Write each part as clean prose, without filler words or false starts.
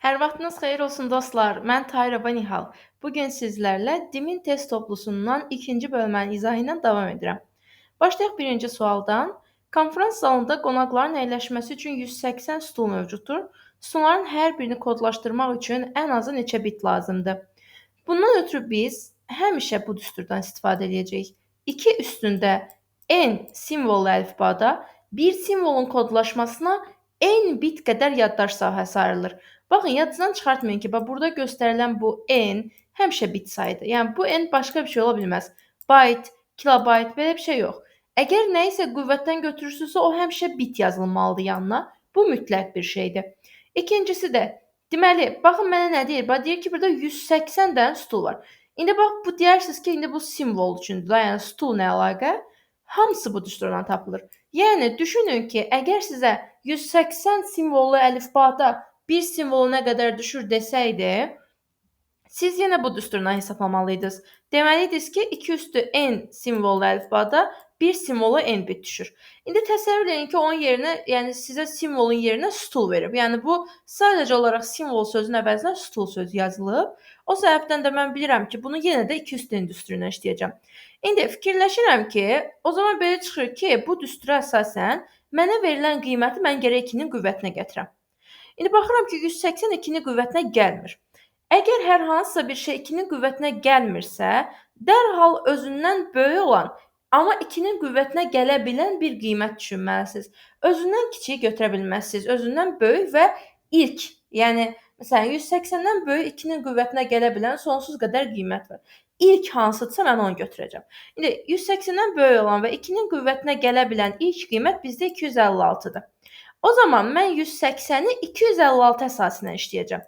Hər vaxtınız xeyir olsun dostlar. Mən Tahirova Nihal. Bu gün sizlərlə Dimin test toplusundan ikinci bölmənin izahı ilə davam edirəm. Başlayaq birinci sualdan. Konfrans zalında qonaqların əyləşməsi üçün 180 stul mövcuddur. Stulların hər birini kodlaşdırmaq üçün ən azı neçə bit lazımdır? Bundan ötürü biz həmişə bu düsturdan istifadə edəcəyik. 2 üstündə n simvollu əlifbada bir simvolun kodlaşmasına n bit qədər yaddaş sahəsi ayrılır. Baxın, yadınızdan çıxartmayın ki, burada göstərilən bu n həmişə bit sayıdır. Yəni bu n başqa bir şey ola bilməz. Byte, kilobayt belə bir şey yox. Əgər nə isə qüvvətdən götürürsünüzsə, o həmişə bit yazılmalıdır yanına. Bu mütləq bir şeydir. İkincisi də, deməli, baxın mənə nə deyir? Bax, deyir ki, burada 180 dənə stul var. İndi bax, bu deyirsiniz ki, indi bu simvol üçündür da, yəni stul nə əlaqə? Hamısı bu düsturdan tapılır. Yəni, düşünün ki, əgər sizə 180 simvollu əlifbada bir simvolu nə qədər düşür desəydi, siz yenə bu düsturdan hesablamalıydınız. Deməliydiniz ki, 2 üstü n simvollu əlifbada bir simvola n bit düşür. İndi təsəvvür edin ki, onun yerinə, yəni sizə simvolun yerinə stul verib. Yəni bu sadəcə olaraq simvol sözünün əvəzinə stul sözü yazılıb. O səbəbdən də mən bilirəm ki, bunu yenə də 2 üstü n düsturu ilə işləyəcəm. İndi fikirləşirəm ki, o zaman belə çıxır ki, bu düstura əsasən mənə verilən qiyməti mən gərək 2-nin qüvvətinə gətirəm. İndi baxıram ki, 180 2-nin qüvvətinə gəlmir. Əgər hər hansısa bir şey 2-nin qüvvətinə gəlmirsə, dərhal özündən böyük olan, amma 2-nin qüvvətinə gələ bilən bir qiymət düşünməlisiniz. Özündən kiçik götürə bilməzsiniz. Özündən böyük və ilk, yəni məsələn 180-dən böyük 2-nin qüvvətinə gələ bilən sonsuz qədər qiymət var. İlk hansıdırsa mən onu götürəcəm. İndi 180-dən böyük olan və 2-nin qüvvətinə gələ bilən ilk qiymət bizdə 256-dır. O zaman mən 180-i 256 əsasına işləyəcəm.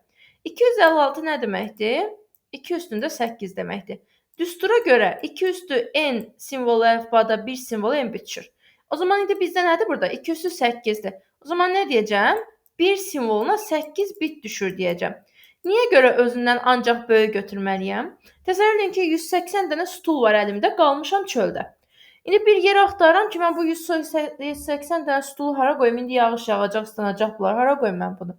256 nə deməkdir? 2 üstündə 8 deməkdir. Düstura görə 2 üstü n simvolu əlifbada bir simvolu n bitişir. O zaman indi bizdə nədir burada? 2 üstü 8-dir. O zaman nə deyəcəm? Bir simvoluna 8 bit düşür deyəcəm. Niyə görə özündən ancaq böyük götürməliyəm? Təsəvvür edin ki, 180 dənə stul var əlimdə, qalmışam çöldə. İndi bir yer axtarıram ki, mən bu 180 dənə stulu hara qoyum? İndi yağış yağacaq, ıslanacaq bunlar. Hara qoyum mən bunu?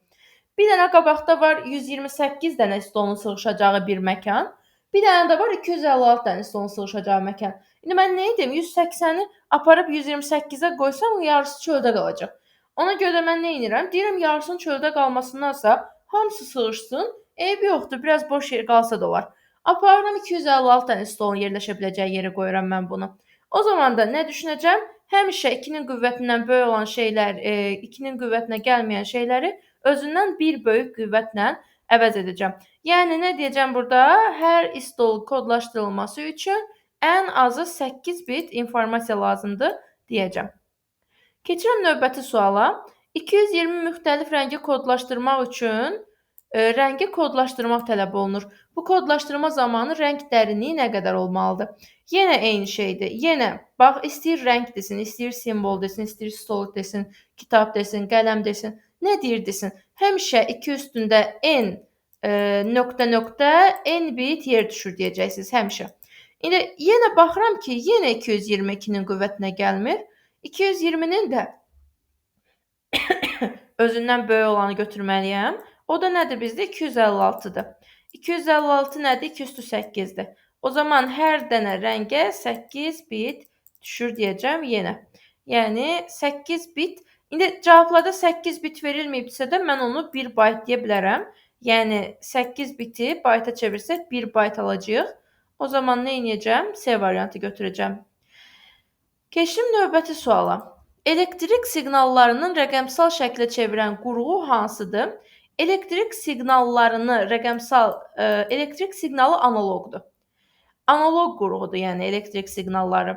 Bir dənə qabaqda var 128 dənə stolun sığışacağı bir məkan. Bir dənə də var 256 dənə stolun sığışacağı məkan. İndi mən nə edim? 180-i aparıb 128-ə qoysam, yarısı çöldə qalacaq. Ona görə də mən nə edirəm? Deyirəm, yarısının çöldə qalmasındansa hamısı sığışsın. Eybi yoxdur, biraz boş yer qalsa da olar. Aparıram 256 dənə stolun yerləşə biləcəyi yerə qoyuram mən bunu. O zaman da nə düşünəcəm? Həmişə 2-nin qüvvətindən böyük olan şeylər, 2-nin qüvvətinə gəlməyən şeyləri özündən bir böyük qüvvətlə əvəz edəcəm. Yəni, nə deyəcəm burada? Hər istol kodlaşdırılması üçün ən azı 8 bit informasiya lazımdır deyəcəm. Keçirəm növbəti suala. 220 müxtəlif rəngi kodlaşdırmaq üçün rəngi kodlaşdırmaq tələb olunur. Bu kodlaşdırma zamanı rəng dərinliyi nə qədər olmalıdır? Yenə eyni şeydir. Yenə, bax, istəyir rəng desin, istəyir simvol desin, istəyir stol desin, kitab desin, qələm desin. Nə deyir desin? Həmişə 2 üstündə n nöqtə n bit yer düşür deyəcəksiniz həmişə. İndi yenə baxıram ki, yenə 222-nin qüvvətinə gəlmir. 220-nin də özündən böyük olanı götürməliyəm. O da nədir bizdə? 256-dır. 256 nədir? 2 üstü 8-dir. O zaman hər dənə rəngə 8 bit düşür deyəcəm yenə. Yəni 8 bit. İndi cavablarda 8 bit verilməyibsə də mən onu 1 byte deyə bilərəm. Yəni 8 biti byte-a çevirsək 1 byte alacağıq. O zaman nə edəcəm? C variantı götürəcəm. Keçdim növbəti suala. Elektrik siqnallarının rəqəmsal şəklə çevirən qurğu hansıdır? Elektrik siqnallarını elektrik siqnalı analoqdur. Analoq qurğudur, yəni elektrik siqnalları.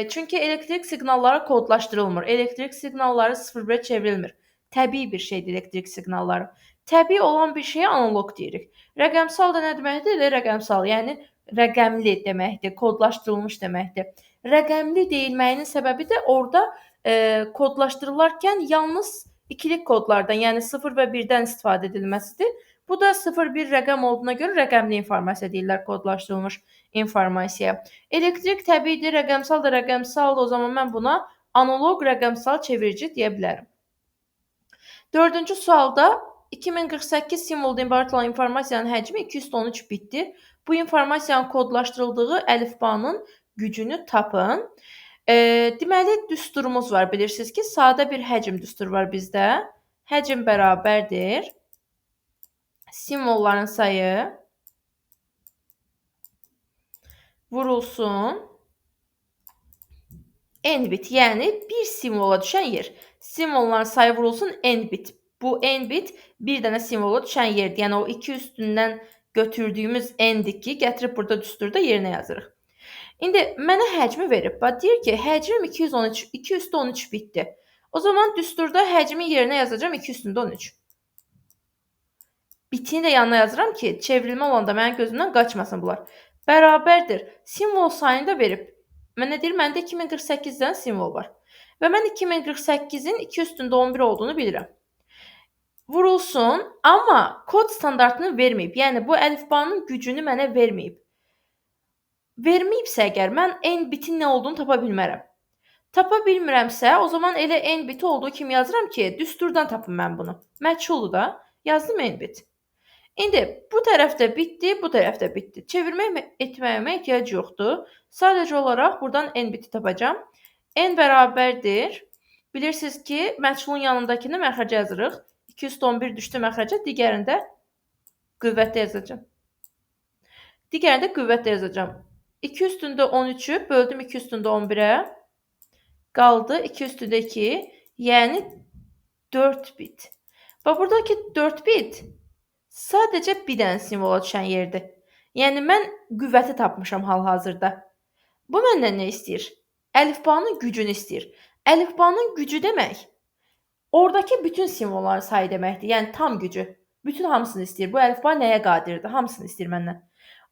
Çünki elektrik siqnalları kodlaşdırılmır. Elektrik siqnalları 0-1 çevrilmir. Təbii bir şeydir elektrik siqnalları. Təbii olan bir şeyə analoq deyirik. Rəqəmsal da nə deməkdir? Rəqəmsal, yəni rəqəmli deməkdir, kodlaşdırılmış deməkdir. Rəqəmli deyilməyinin səbəbi də orada kodlaşdırılarkən yalnız ikilik kodlardan, yəni 0 və 1-dən istifadə edilməsidir. Bu da 0-1 rəqəm olduğuna görə rəqəmli informasiya deyirlər, kodlaşdırılmış informasiya. Elektrik təbiidir, rəqəmsal da rəqəmsaldır. O zaman mən buna analoq rəqəmsal çevirici deyə bilərəm. Dördüncü sualda 2048 simvoldan ibarət olan informasiyanın həcmi 213 bitdir. Bu informasiyanın kodlaşdırıldığı əlifbanın gücünü tapın. Deməli, düsturumuz var. Bilirsiniz ki, sadə bir həcm düsturu var bizdə. Həcm bərabərdir simvolların sayı vurulsun n bit, yəni bir simvola düşən yer. Simvolların sayı vurulsun n bit. Bu n bit bir dənə simvola düşən yerdir. Yəni o 2 üstündən götürdüyümüz n-dir ki, gətirib burada düsturda yerinə yazırıq. İndi mənə həcmi verib. Bax, deyir ki, həcmim 2 üstü 13 bitdir. O zaman düsturda həcmi yerinə yazacağım 2 üstündə 13. Bitini də yanına yazıram ki, çevrilmə olanda mənim gözümdən qaçmasın bunlar. Bərabərdir. Simvol sayını da verib. Mənə deyir, məndə 2048 dənə simvol var. Və mən 2048-in 2 üstündə 11 olduğunu bilirəm. Vurulsun, amma kod standartını verməyib. Yəni, bu əlifbanın gücünü mənə verməyib. Verməyibsə əgər, mən n bitin nə olduğunu tapa bilmərəm. Tapa bilmirəmsə, o zaman elə n biti olduğu kimi yazıram ki, düsturdan tapım mən bunu. Məchuldur da, yazdım n bit. İndi bu tərəfdə bitdi, bu tərəfdə bitdi. Çevirmə etməyimə ehtiyac yoxdur. Sadəcə olaraq buradan n biti tapacağam. N bərabərdir. Bilirsiniz ki, məchulun yanındakını məxrəcə yazırıq. 211 düşdü məxrəcə, digərində qüvvətdə yazacağam. 2 üstündə 13-ü böldüm 2 üstündə 11-ə. Qaldı 2 üstündə 2, yəni 4 bit. Bax, buradakı 4 bit sadəcə bir dənə simvola düşən yerdir. Yəni, mən qüvvəti tapmışam hal-hazırda. Bu məndən nə istəyir? Əlifbanın gücünü istəyir. Əlifbanın gücü demək, oradakı bütün simvolların sayı deməkdir. Yəni, tam gücü. Bütün hamısını istəyir. Bu əlifba nəyə qadirdir? Hamısını istəyir məndən.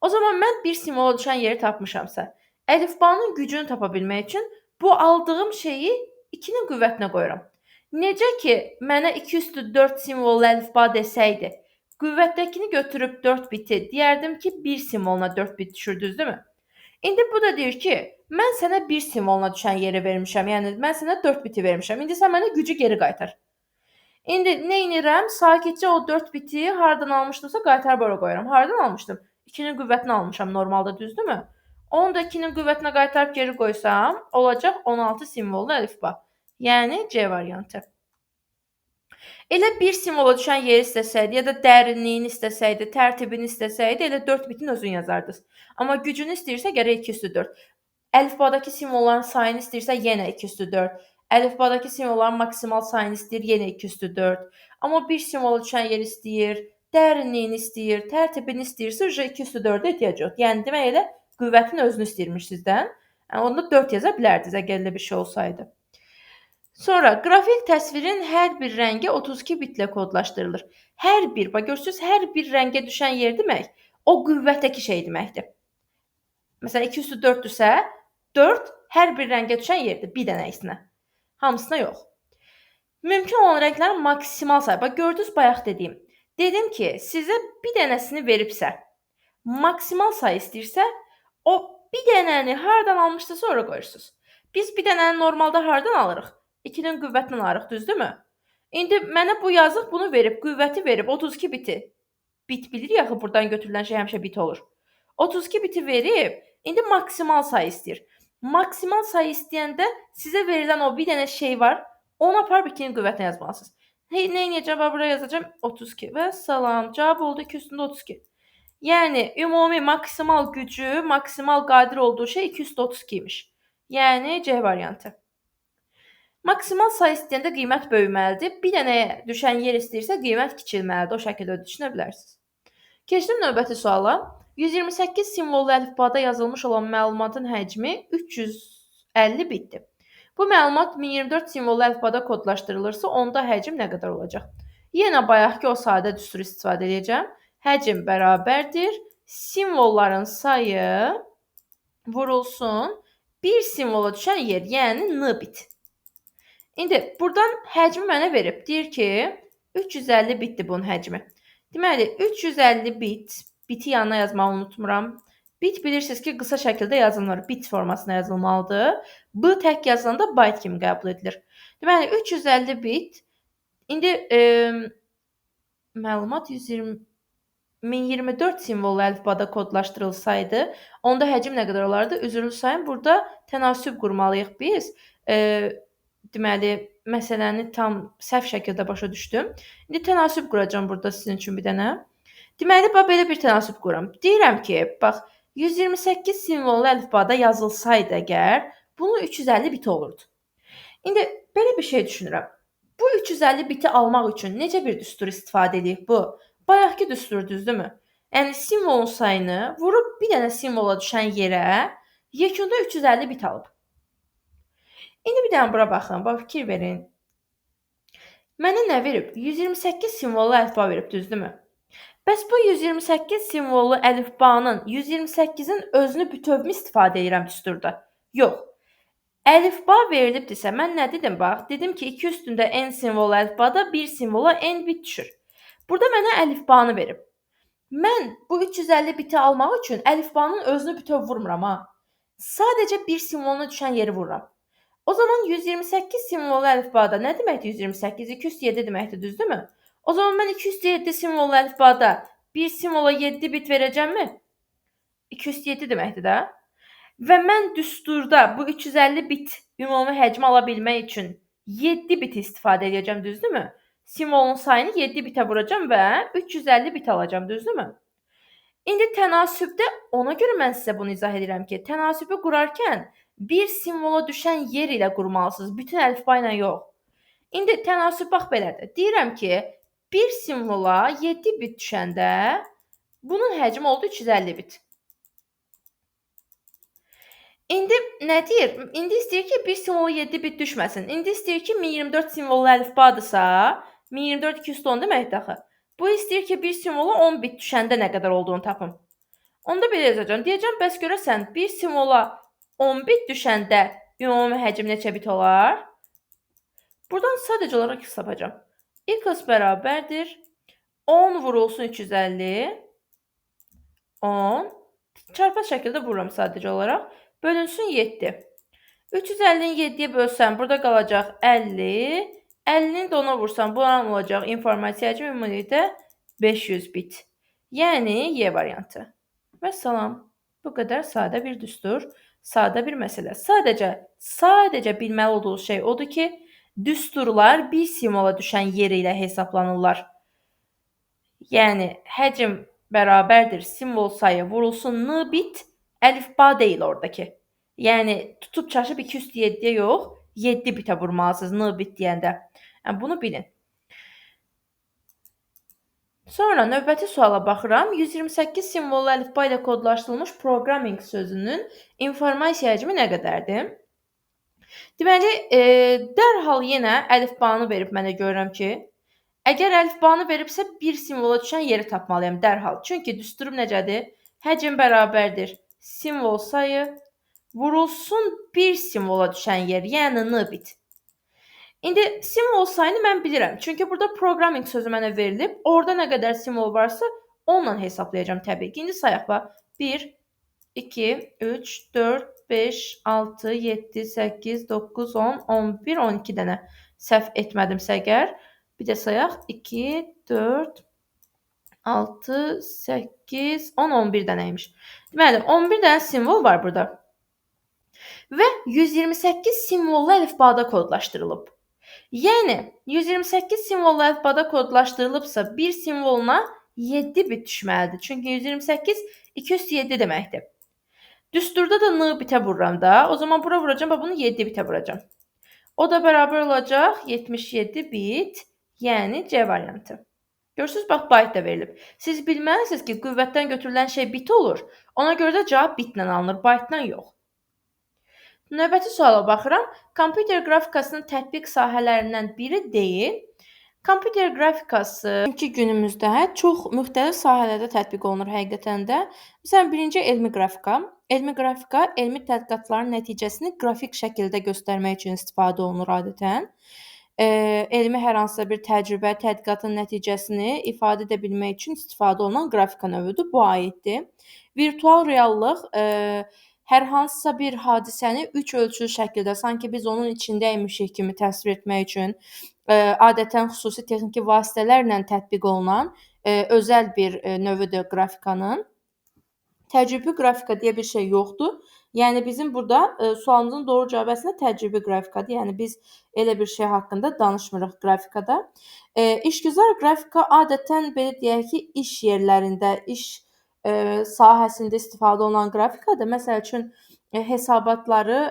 O zaman mən bir simvola düşən yeri tapmışamsa, əlifbanın gücünü tapa bilmək üçün bu aldığım şeyi 2-nin qüvvətinə qoyuram. Necə ki, mənə 2 üstü 4 simvollu əlifba desəydi, qüvvətdəkini götürüb 4 biti, deyərdim ki, 1 simvoluna 4 bit düşür, düzdürmü? İndi bu da deyir ki, mən sənə 1 simvoluna düşən yeri vermişəm, yəni mən sənə 4 biti vermişəm. İndi sən mənə gücü geri qaytar. İndi nə edirəm? Sakitcə o 4 biti hardan almışdımsa qaytarıb ora qoyuram. Hardan almışdım? 2-nin qüvvətini almışam normalda, düzdürmü? Onu da 2-nin qüvvətinə qaytarıb geri qoysam, olacaq 16 simvollu əlifba. Yəni C variantı. Elə bir simvola düşən yeri istəsəydi, ya da dərinliyini istəsəydi, tərtibini istəsəydi, elə 4 bitin özünü yazardınız. Amma gücünü istəyirsə, gərək 2 üstü 4. Əlifbadakı simvolların sayını istəyirsə, yenə 2 üstü 4. Əlifbadakı simvolların maksimal sayını istəyir, yenə 2 üstü 4. Amma bir simvola düşən yer istəyir, dərinliyini istəyir, tərtibini istəyirsə, 2 üstü 4-ə ehtiyac yoxdur. Yəni, demək elə qüvvətin özünü istəyirmiş sizdən. Yəni, onda 4 yaza bilərdiniz, əgər elə bir şey olsaydı. Sonra, qrafik təsvirin hər bir rəngi 32 bitlə kodlaşdırılır. Hər bir, bax görürsünüz, hər bir rəngə düşən yer demək, o qüvvətdəki şey deməkdir. Məsələn, 2 üstü 4-dürsə, 4 hər bir rəngə düşən yerdir, bir dənə əksinə. Hamısına yox. Mümkün olan rənglərin maksimal sayı. Bax, gördünüz, bayaq dediyim. Dedim ki, sizə bir dənəsini veribsə, maksimal sayı istəyirsə, o bir dənəni hardan almışdırsa ora qoyursunuz. Biz bir dənəni normalda hardan alırıq? 2-nin qüvvətindən alırıq, düzdürmü? İndi mənə bu yazıq bunu verib, qüvvəti verib, 32 biti. Bit bilirik axı, buradan götürülən şey həmişə bit olur. 32 biti verib, indi maksimal sayı istəyir. Maksimal sayı istəyəndə sizə verilən o bir dənə şey var, onu aparıb 2-nin qüvvətinə yazmalısınız. Nə edəcəm? Buraya yazacağım 32 və salam. Cavab oldu 2 üstündə 32. Yəni, ümumi maksimal gücü, maksimal qadir olduğu şey 2 üstü 32 imiş. Yəni, C variantı. Maksimal sayı istəyəndə qiymət böyüməlidir. Bir dənəyə düşən yer istəyirsə, qiymət kiçilməlidir. O şəkildə düşünə bilərsiniz. Keçdim növbəti suala. 128 simvollu əlifbada yazılmış olan məlumatın həcmi 350 bitdir. Bu məlumat 1024 simvollu əlifbada kodlaşdırılırsa, onda həcm nə qədər olacaq? Yenə bayaqki o sadə düsturu istifadə edəcəm. Həcm bərabərdir. Simvolların sayı vurulsun. Bir simvola düşən yer, yəni N bit. İndi, buradan həcmi mənə verib. Deyir ki, 350 bitdir bunun həcmi. Deməli, 350 bit, biti yanına yazmağı unutmuram. Bit bilirsiniz ki, qısa şəkildə yazılır. Bit formasına yazılmalıdır. B tək yazılanda byte kimi qəbul edilir. Deməli, 350 bit. İndi, məlumat 1024 simvollu əlifbada kodlaşdırılsaydı, onda həcm nə qədər olardı? Üzrlü sayın, burada tənasüb qurmalıyıq biz. Deməli, məsələni tam səhv şəkildə başa düşdüm. İndi tənasüb quracağam burada sizin üçün bir dənə. Deməli, belə bir tənasüb quram. Deyirəm ki, bax, 128 simvollu əlifbada yazılsaydı əgər, bunun 350 biti olurdu. İndi belə bir şey düşünürəm. Bu 350 biti almaq üçün necə bir düstur istifadə edib bu? Bayaqki düstur düzdürmü? Yəni simvolun sayını vurub bir dənə simvola düşən yerə yekunda 350 bit alıb. İndi bir dənə bura baxın, bax fikir verin. Mənə nə verib? 128 simvollu əlifba verib, düzdürmü? Bəs bu 128 simvollu əlifbanın 128-in özünü bütövmü istifadə edirəm düsturda? Yox. Əlifba verilibdirsə, mən nə dedim? Bax, dedim ki, 2 üstündə n simvollu əlifbada 1 simvola n bit düşür. Burada mənə əlifbanı verib. Mən bu 350 biti almaq üçün əlifbanın özünü bütöv vurmuram ha. Sadəcə 1 simvoluna düşən yeri vururam. O zaman 128 simvollu əlifbada nə deməkdir 128? 207 deməkdir, düzdürmü? O zaman mən 207 simvollu əlifbada 1 simvola 7 bit verəcəmmi? 207 deməkdir də. Və mən düsturda bu 350 bit ümumi həcmi ala bilmək üçün 7 bit istifadə edəcəm, düzdürmü? Simvolun sayını 7 bitə vuracam və 350 bit alacam, düzdürmü? İndi tənasübdə ona görə mən sizə bunu izah edirəm ki, tənasübü qurarkən bir simvola düşən yer ilə qurmalısınız, bütün əlifba ilə yox. İndi tənasüb bax belədir. Deyirəm ki, bir simvola 7 bit düşəndə bunun həcmi oldu 350 bit. İndi nə deyir? İndi istəyir ki, bir simvola 7 bit düşməsin. İndi istəyir ki, 1024 simvollu əlifbadırsa, 1024 210 deməkdir axı. Bu istəyir ki, bir simvola 10 bit düşəndə nə qədər olduğunu tapım. Onda belə yazacağam. Deyəcəm, bəs görəsən, bir simvola 10 bit düşəndə ümumi həcm neçə bit olar? Buradan sadəcə olaraq hesablayacağam. X bərabərdir 10 vurulsun 350, 10, çarpaz şəkildə vururam sadəcə olaraq, bölünsün 7. 350-ni 7-yə bölsəm, burada qalacaq 50, 50-ni də ona vursam, bu olacaq informasiya həcmi ümumilikdə 500 bit. Yəni, Y variantı. Və salam. Bu qədər sadə bir düstur, sadə bir məsələ. Sadəcə bilməli olduğunuz şey odur ki, düsturlar bir simvola düşən yeri ilə hesablanırlar. Yəni, həcm bərabərdir simvol sayı vurulsun n bit, əlifba deyil oradakı. Yəni, tutub çaşıb 207-yə yox, 7 bitə vurmalısınız n bit deyəndə. Yəni, bunu bilin. Sonra növbəti suala baxıram. 128 simvollu əlifba ilə kodlaşdırılmış programming sözünün informasiya həcmi nə qədərdir? Deməli, dərhal yenə əlifbanı verib mənə görürəm ki, əgər əlifbanı veribsə, bir simvola düşən yeri tapmalıyam dərhal. Çünki düsturum necədir? Həcm bərabərdir simvol sayı vurulsun bir simvola düşən yer, yəni n bit. İndi simvol sayını mən bilirəm. Çünki burada programming sözü mənə verilib. Orada nə qədər simvol varsa, onunla hesablayacağam təbii ki. İndi sayaq bax. 1, 2, 3, 4, 5, 6, 7, 8, 9, 10, 11, 12 dənə. Səhv etmədimsə əgər. Bir də sayaq. 2, 4, 6, 8, 10, 11 dənəymiş. Deməli, 11 dənə simvol var burada. Və 128 simvollu əlifbada kodlaşdırılıb. Yəni, 128 simvollu əlifbada kodlaşdırılıbsa, bir simvoluna 7 bit düşməlidir. Çünki 128 207 deməkdir. Düsturda da n bitə vururam da. O zaman bura vuracam və bunu 7 bitə vuracam. O da bərabər olacaq 77 bit, yəni C variantı. Görürsünüz, bax, byte da verilib. Siz bilməlisiniz ki, qüvvətdən götürülən şey bit olur. Ona görə də cavab bitlə alınır, byte-dan yox. Növbəti suala baxıram. Kompüter qrafikasının tətbiq sahələrindən biri deyil. Kompüter qrafikası bugünkü günümüzdə çox müxtəlif sahələrdə tətbiq olunur həqiqətən də. Məsələn, birinci elmi qrafika. Elmi qrafika elmi tədqiqatların nəticəsini qrafik şəkildə göstərmək üçün istifadə olunur adətən. Elmi hər hansısa bir təcrübə, tədqiqatın nəticəsini ifadə edə bilmək üçün istifadə olunan qrafika növüdür. Bu aiddir. Virtual reallıq hər hansısa bir hadisəni üç ölçülü şəkildə, sanki biz onun içindəymişik kimi təsvir etmək üçün adətən xüsusi texniki vasitələrlə tətbiq olunan özəl bir növüdür qrafikanın. Təcrübi qrafika deyə bir şey yoxdur. Yəni bizim burada sualımızın doğru cavabı əslində təcrübi qrafikadır. Yəni biz elə bir şey haqqında danışmırıq qrafikada. İşgüzar qrafika adətən belə deyək ki, iş yerlərində, iş sahəsində istifadə olunan qrafikadır. Məsəl üçün hesabatları,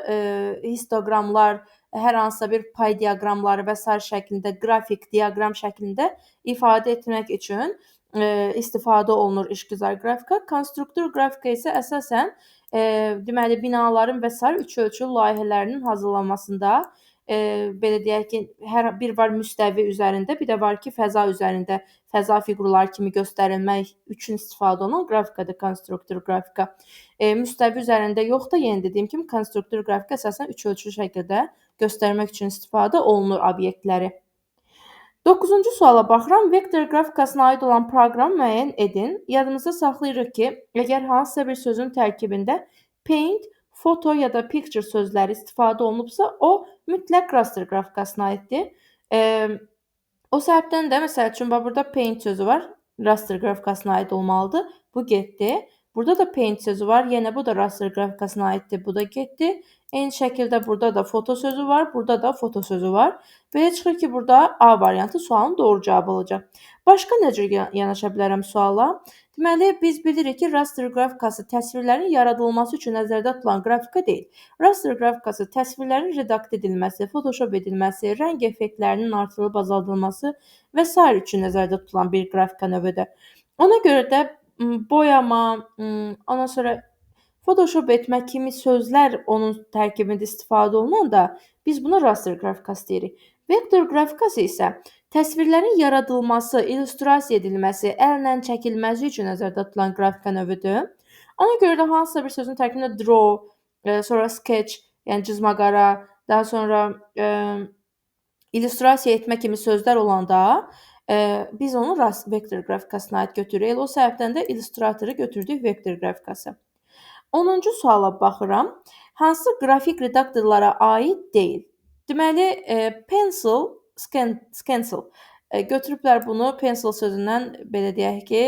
histoqramlar, hər hansısa bir pay diaqramları və sair şəklində qrafik, diaqram şəklində ifadə etmək üçün istifadə olunur işgüzar qrafika. Konstruktor qrafika isə əsasən deməli binaların və sair üç ölçülü layihələrinin hazırlanmasında belə deyək ki, hər bir var müstəvi üzərində, bir də var ki, fəza üzərində fəza fiqurları kimi göstərilmək üçün istifadə olunan qrafikadır konstruktor qrafika. Müstəvi üzərində yox da yenə dediyim kimi konstruktor qrafika əsasən üç ölçülü şəkildə göstərmək üçün istifadə olunur obyektləri. 9-cu suala baxıram. Vektor qrafikasına aid olan proqramı müəyyən edin. Yadımızda saxlayırıq ki, əgər hansısa bir sözün tərkibində paint, photo ya da picture sözləri istifadə olunubsa, o mütləq raster qrafikasına aiddir. O səbəbdən də məsəl üçün burada paint sözü var, raster qrafikasına aid olmalıdır. Bu getdi. Burada da paint sözü var, yenə bu da raster qrafikasına aiddir. Bu da getdi. Eyni şəkildə burada da foto sözü var, burada da foto sözü var. Belə çıxır ki, burada A variantı sualın doğru cavabı olacaq. Başqa necə yanaşa bilərəm suala? Deməli, biz bilirik ki, raster qrafikası təsvirlərin yaradılması üçün nəzərdə tutulan qrafika deyil. Raster qrafikası təsvirlərin redaktə edilməsi, photoshop edilməsi, rəng effektlərinin artırılıb azaldılması və s. üçün nəzərdə tutulan bir qrafika növüdür. Ona görə də boyama, ondan sonra photoshop etmək kimi sözlər onun tərkibində istifadə olunanda biz buna raster qrafikası deyirik. Vektor qrafikası isə təsvirlərin yaradılması, illüstrasiya edilməsi, əllə çəkilməsi üçün nəzərdə tutulan qrafika növüdür. Ona görə də hansısa bir sözün tərkibində draw, sonra sketch, yəni cızmaqara, daha sonra illüstrasiya etmə kimi sözlər olanda biz onu vektor qrafikasına aid götürürük. Elə o səbəbdən də illüstratoru götürdük vektor qrafikası. 10-cu suala baxıram. Hansı qrafik redaktorlara aid deyil? Deməli, pencil, stencil. Götürüblər bunu pencil sözündən belə deyək ki,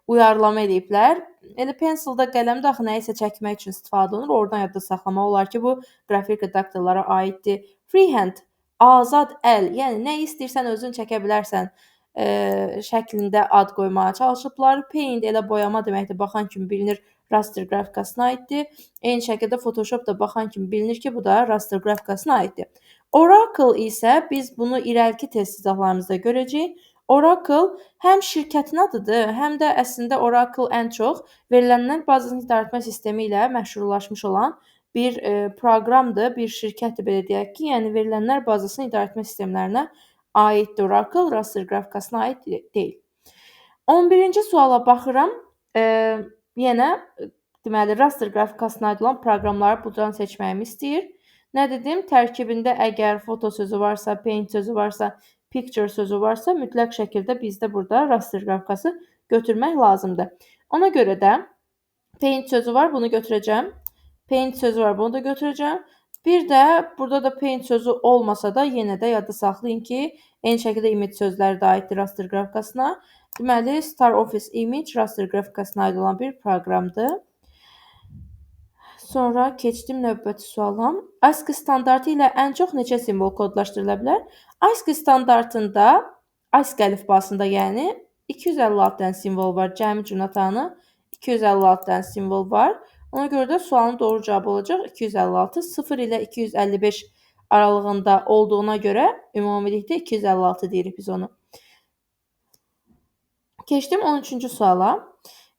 uyarlama ediblər. Elə pencildə qələmdə axı nəyisə çəkmək üçün istifadə olunur. Oradan yadda saxlamaq olar ki, bu qrafik redaktorlara aiddir. Freehand, azad əl, yəni nə istəyirsən özün çəkə bilərsən şəklində ad qoymağa çalışıblar. Paint elə boyama deməkdir, baxan kimi bilinir, raster qrafikasına aiddir. Eyni şəkildə Photoshop da baxan kimi bilinir ki, bu da raster qrafikasına aiddir. Oracle isə biz bunu irəliki test izahlarımızda görəcəyik. Oracle həm şirkətin adıdır, həm də əslində Oracle ən çox verilənlər bazasını idarəetmə sistemi ilə məşhurlaşmış olan bir proqramdır, bir şirkətdir belə deyək ki, yəni verilənlər bazasını idarəetmə sistemlərinə aiddir. Oracle raster qrafikasına aid deyil. 11-ci suala baxıram. Yenə deməli raster qrafikasına aid olan proqramları buradan seçməyimi istəyir. Nə dedim? Tərkibində əgər foto sözü varsa, paint sözü varsa, picture sözü varsa, mütləq şəkildə bizdə burada raster qrafikası götürmək lazımdır. Ona görə də paint sözü var, bunu götürəcəm. Paint sözü var, bunu da götürəcəm. Bir də burada da paint sözü olmasa da yenə də yadda saxlayın ki, eyni şəkildə image sözləri də aiddir raster qrafikasına. Deməli, Star Office Image raster qrafikasına aid olan bir proqramdır. Sonra keçdim növbəti suala. ASCII standartı ilə ən çox neçə simvol kodlaşdırıla bilər? ASCII standartında, ASCII əlifbasında yəni 256 dənə simvol var. Cəmi cümlətanı 256 dənə simvol var. Ona görə də sualın doğru cavabı olacaq 256. 0 ilə 255 aralığında olduğuna görə ümumilikdə 256 deyirik biz onu. Keçdim 13-cü suala.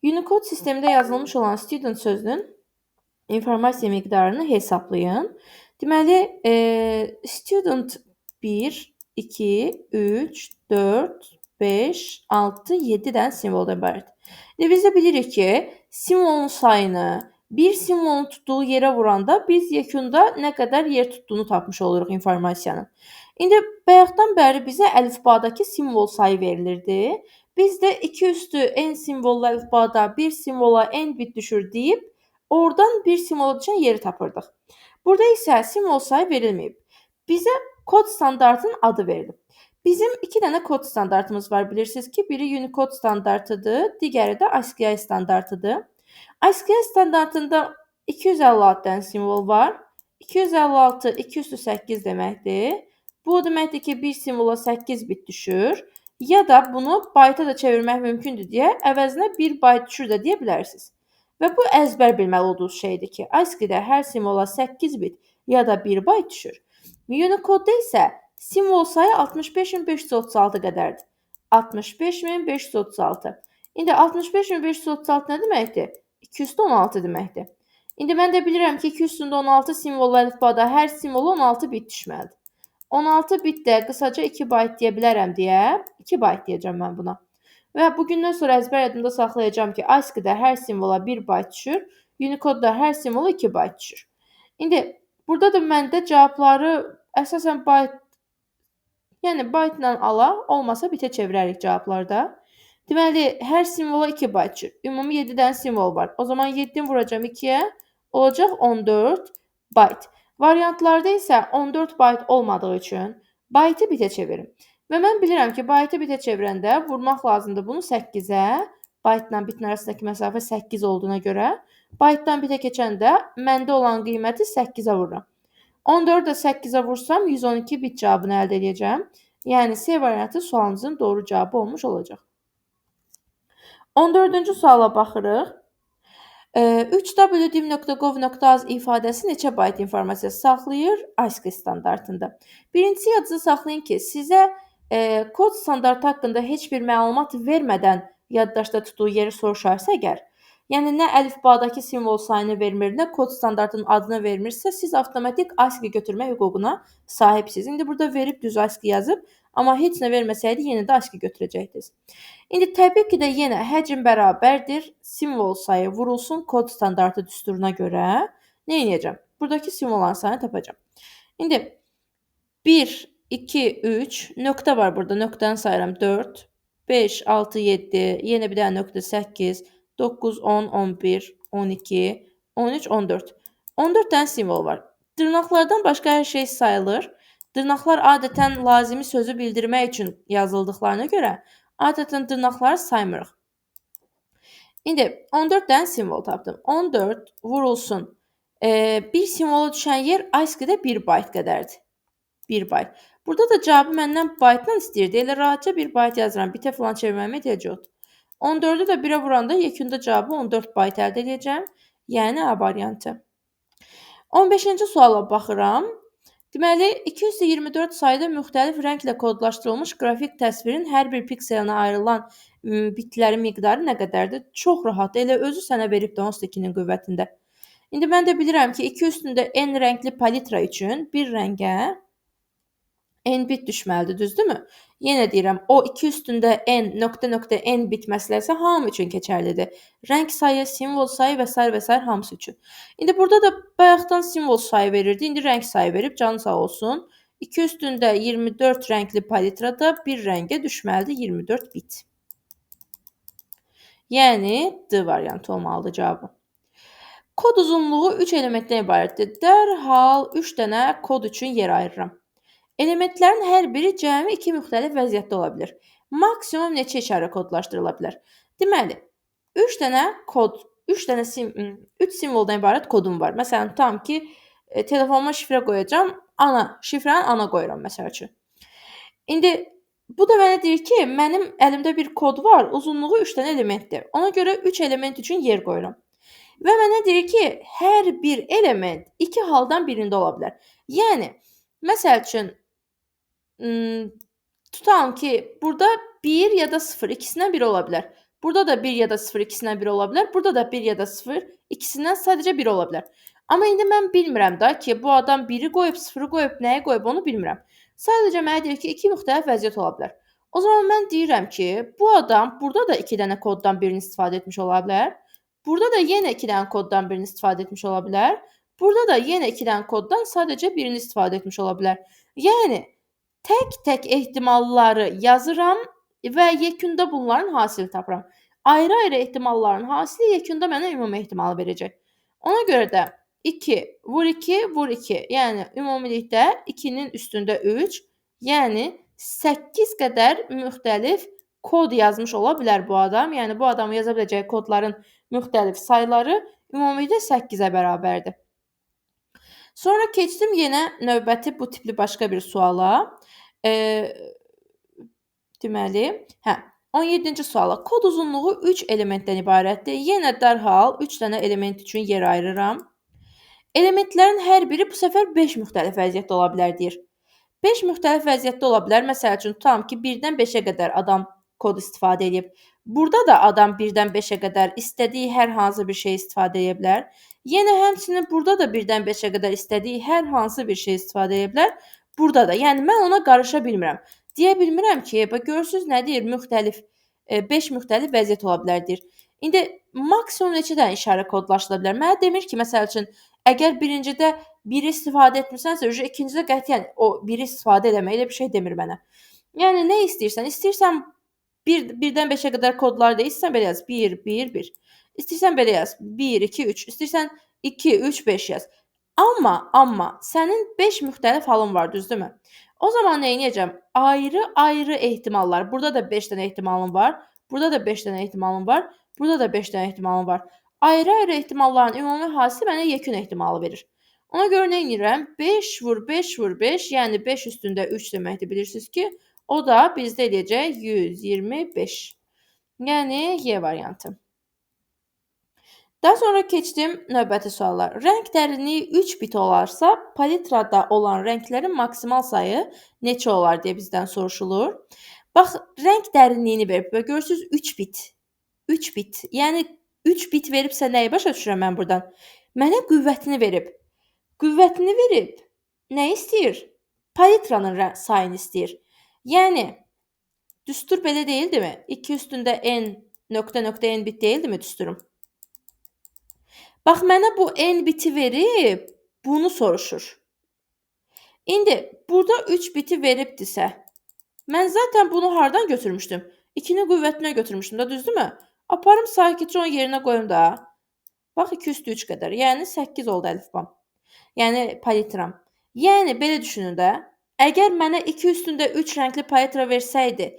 Unicode sistemində yazılmış olan student sözünün informasiya miqdarını hesablayın. Deməli, student 1, 2, 3, 4, 5, 6, 7 dənə simvoldan ibarət. Biz də bilirik ki, simvolun sayını bir simvolun tutduğu yerə vuranda biz yekunda nə qədər yer tutduğunu tapmış oluruq informasiyanın. İndi bayaqdan bəri bizə əlifbadakı simvol sayı verilirdi. Biz də 2 üstü n simvollu əlifbada bir simvola n bit düşür deyib oradan bir simvola düşən yeri tapırdıq. Burada isə simvol sayı verilməyib. Bizə kod standartının adı verilib. Bizim 2 dənə kod standartımız var, bilirsiniz ki, biri Unicode standartıdır, digəri də ASCII standartıdır. ASCII standartında 256 dənə simvol var. 256 2 üstü 8 deməkdir. Bu deməkdir ki, bir simvola 8 bit düşür. Ya da bunu bayta da çevirmək mümkündür deyə əvəzinə 1 bayt düşür də deyə bilərsiniz. Və bu əzbər bilməli olduğunuz şeydir ki, ASCII-də hər simvola 8 bit ya da 1 bayt düşür. Unicode-da isə simvol sayı 65536 qədərdir. 65536. İndi 65536 nə deməkdir? 216 deməkdir. İndi mən də bilirəm ki, 216 simvol əlifbada hər simvola 16 bit düşməlidir. 16 bit də qısaca 2 bayt deyə bilərəm deyə 2 bayt deyəcəm mən buna. Və bugündən sonra əzbər yadımda saxlayacağam ki, ASCII-də hər simvola 1 bayt düşür, Unicode-da hər simvola 2 bayt düşür. İndi burada da məndə cavabları əsasən bayt, yəni baytla ala, olmasa bitə çevirərik cavablarda. Deməli, hər simvola 2 bayt düşür. Ümumi 7 dənə simvol var. O zaman 7-ni vuracam 2-yə, olacaq 14 bayt. Variantlarda isə 14 bayt olmadığı üçün baytı bitə çevirin. Və mən bilirəm ki, baytı bitə çevirəndə vurmaq lazımdır bunu 8-ə. Baytla bitin arasındakı məsafə 8 olduğuna görə baytdan bitə keçəndə məndə olan qiyməti 8-ə vururam. 14-ü də 8-ə vursam 112 bit cavabını əldə edəcəm. Yəni C variantı sualımızın doğru cavabı olmuş olacaq. 14-cü suala baxırıq. 3w.dim.gov.az ifadəsi neçə bayt informasiya saxlayır ASCII standartında? Birincisi yadınızda saxlayın ki, sizə kod standartı haqqında heç bir məlumat vermədən yaddaşda tutduğu yeri soruşarsa əgər, yəni nə əlifbadakı simvol sayını vermir, nə kod standartının adını vermirsə, siz avtomatik ASCII götürmək hüququna sahibsiniz. İndi burada verib düz ASCII yazıb, amma heç nə verməsəydi yenə də ASCII götürəcəkdiniz. İndi təbii ki də yenə həcm bərabərdir, simvol sayı vurulsun kod standartı düsturuna görə. Nə edəcəm? Buradakı simvolların sayını tapacağam. İndi 1, 2, 3, nöqtə var burada, nöqtəni sayıram 4, 5, 6, 7, yenə bir dənə nöqtə 8, 9, 10, 11, 12, 13, 14. 14 dənə simvol var. Dırnaqlardan başqa hər şey sayılır. Dırnaqlar adətən lazımi sözü bildirmək üçün yazıldıqlarına görə adətən dırnaqları saymırıq. İndi 14 dənə simvol tapdım. 14 vurulsun. Bir simvola düşən yer ASCII-də 1 bayt qədərdir. 1 bayt. Burada da cavabı məndən baytla istəyirdi. Elə rahatca 1 bayt yazıram. Bitə falan çevirməyimə ehtiyac yoxdur. 14-ü də 1-ə vuranda yekunda cavabı 14 bayt əldə edəcəm. Yəni A variantı. 15-ci suala baxıram. Deməli, 224 sayda müxtəlif rənglə kodlaşdırılmış qrafik təsvirin hər bir pikselinə ayrılan bitlərin miqdarı nə qədərdir? Çox rahat, elə özü sənə verib də onsuz da 2-nin qüvvətində. İndi mən də bilirəm ki, 2 üstündə n rəngli palitra üçün bir rəngə n bit düşməlidir, düzdürmü? Yenə deyirəm, o 2 üstündə n bit məsələsi hamı üçün keçərlidir. Rəng sayı, simvol sayı və s. hamısı üçün. İndi burada da bayaqdan simvol sayı verirdi, indi rəng sayı verib, canı sağ olsun. 2 üstündə 24 rəngli palitrada bir rəngə düşməlidir 24 bit. Yəni D variantı olmalıdır cavabı. Kod uzunluğu 3 elementdən ibarətdir. Dərhal 3 dənə kod üçün yer ayırıram. Elementlərin hər biri cəmi 2 müxtəlif vəziyyətdə ola bilər. Maksimum neçə işarə kodlaşdırıla bilər? Deməli, 3 dənə kod, 3 simvoldan ibarət kodum var. Məsələn, tutam ki, telefonuma şifrə qoyacam, şifrəni ana qoyuram məsəl üçün. İndi bu da mənə deyir ki, mənim əlimdə bir kod var, uzunluğu 3 dənə elementdir. Ona görə 3 element üçün yer qoyuram. Və mənə deyir ki, hər bir element 2 haldan birində ola bilər. Yəni, məsəl üçün, tutalım ki, burada 1 ya da 0 ikisindən biri ola bilər. Burada da 1 ya da 0 ikisindən biri ola bilər. Burada da 1 ya da 0 ikisindən sadəcə biri ola bilər. Amma indi mən bilmirəm da ki, bu adam 1-i qoyub, 0-ı qoyub, nəyi qoyub onu bilmirəm. Sadəcə mənə deyir ki, 2 müxtəlif vəziyyət ola bilər. O zaman mən deyirəm ki, bu adam burada da 2 dənə koddan birini istifadə etmiş ola bilər. Burada da yenə 2 dənə koddan birini istifadə etmiş ola bilər. Burada da yenə 2 dənə koddan sadəcə birini istifadə etmiş ola bilər. Yəni, tək-tək ehtimalları yazıram və yekunda bunların hasilini tapıram. Ayrı-ayrı ehtimalların hasili yekunda mənə ümumi ehtimalı verəcək. Ona görə də 2 vur 2 vur 2. Yəni ümumilikdə 2-nin üstündə 3, yəni 8 qədər müxtəlif kod yazmış ola bilər bu adam. Yəni bu adamın yaza biləcəyi kodların müxtəlif sayları ümumilikdə 8-ə bərabərdir. Sonra keçdim yenə növbəti bu tipli başqa bir suala. Deməli, 17-ci suala. Kod uzunluğu 3 elementdən ibarətdir. Yenə dərhal 3 dənə element üçün yer ayırıram. Elementlərin hər biri bu səfər 5 müxtəlif vəziyyətdə ola bilər deyir. 5 müxtəlif vəziyyətdə ola bilər. Məsəl üçün, tutam ki, 1-dən 5-ə qədər adam kod istifadə edib. Burada da adam 1-dən 5-ə qədər istədiyi hər hansı bir şey istifadə edə bilər. Yenə həmçinin burada da 1-dən 5-ə qədər istədiyi hər hansı bir şey istifadə edə bilər. Burada da. Yəni mən ona qarışa bilmirəm. Deyə bilmirəm ki, bax görürsüz nə deyir? 5 müxtəlif vəziyyət ola bilər deyir. İndi maksimum neçə dənə işarə kodlaşdıra bilər? Mənə demir ki, məsəl üçün, əgər birincidə 1-i istifadə etmirsənsə, ikincidə qətiyyən o 1-i istifadə eləmə, elə bir şey demir mənə. Yəni nə istəyirsən? İstəyirsən 1-dən 5-ə qədər kodlar da, istəyirsən belə yaz. 1, 1, 1. İstəyirsən belə yaz. 1, 2, 3. İstəyirsən 2, 3, 5 yaz. Amma sənin 5 müxtəlif halın var, düzdürmü? O zaman nə edəcəm? Ayrı-ayrı ehtimallar. Burada da 5 dənə ehtimalım var. Burada da 5 dənə ehtimalım var. Burada da 5 dənə ehtimalım var. Ayrı-ayrı ehtimalların ümumi hasili mənə yekun ehtimalı verir. Ona görə nə edirəm? 5 vur 5 vur 5, yəni 5 üstündə 3 deməkdir, bilirsiniz ki, o da bizdə eləyəcək 125. Yəni Y variantı. Daha sonra keçdim növbəti suallar. Rəng dərinliyi 3 bit olarsa, palitrada olan rənglərin maksimal sayı neçə olar deyə bizdən soruşulur. Bax, rəng dərinliyini verib. Görürsüz 3 bit. 3 bit. Yəni 3 bit veribsə nəyi başa düşürəm mən buradan? Mənə qüvvətini verib. Qüvvətini verib. Nə istəyir? Palitranın sayını istəyir. Yəni düstur belə deyildimi? 2 üstündə n bit deyildimi düsturum? Bax, mənə bu n biti verib, bunu soruşur. İndi burada 3 biti veribdirsə, mən zaten bunu hardan götürmüşdüm? 2-nin qüvvətinə götürmüşdüm da, düzdürmü? Aparım sakitcə onun yerinə qoyum da. Bax, 2 üstü 3 qədər. Yəni 8 oldu əlifbam. Yəni palitram. Yəni belə düşünün də. Əgər mənə 2 üstündə 3 rəngli palitra versəydi,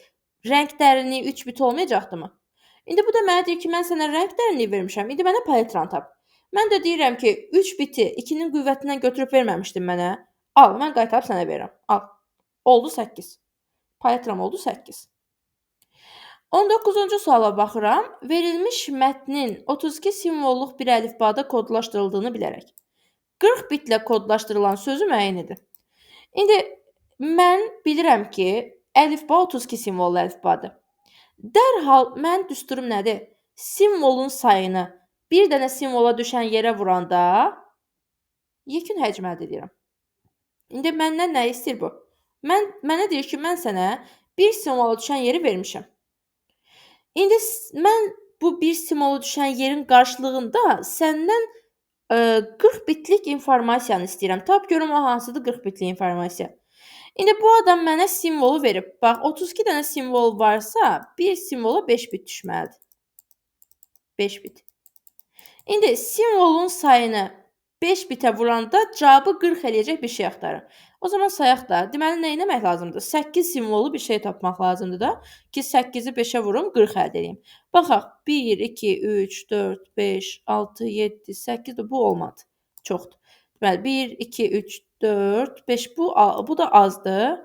rəng dərinliyi 3 bit olmayacaqdımı? İndi bu da mənə deyir ki, mən sənə rəng dərinliyi vermişəm. İndi mənə palitranı tap. Mən də deyirəm ki, 3 biti 2-nin qüvvətindən götürüb verməmişdin mənə. Al, mən qaytarıb sənə verirəm. Al. Oldu 8. Palitram oldu 8. 19-cu suala baxıram. Verilmiş mətnin 32 simvolluq bir əlifbada kodlaşdırıldığını bilərək 40 bitlə kodlaşdırılan sözü müəyyən edin. İndi mən bilirəm ki, əlifba 32 simvollu əlifbadır. Dərhal mən düsturum nədir? Simvolun sayını bir dənə simvola düşən yerə vuranda yekun həcm əldə edirəm. İndi məndən nə istəyir bu? Mənə deyir ki, mən sənə bir simvola düşən yeri vermişəm. İndi mən bu bir simvola düşən yerin qarşılığında səndən 40 bitlik informasiyanı istəyirəm. Tap görüm o hansıdır 40 bitlik informasiya. İndi bu adam mənə simvolu verib. Bax, 32 dənə simvol varsa, bir simvola 5 bit düşməlidir. 5 bit. İndi simvolun sayını 5 bitə vuranda cavabı 40 eləyəcək bir şey axtarın. O zaman sayaq da. Deməli, nə etmək lazımdır? 8 simvollu bir şey tapmaq lazımdır da ki, 8-i 5-ə vurum, 40 əldə edeyim. Baxaq, 1, 2, 3, 4, 5, 6, 7, 8, bu olmadı. Çoxdur. Deməli, 1, 2, 3, 4, 5, bu da azdır.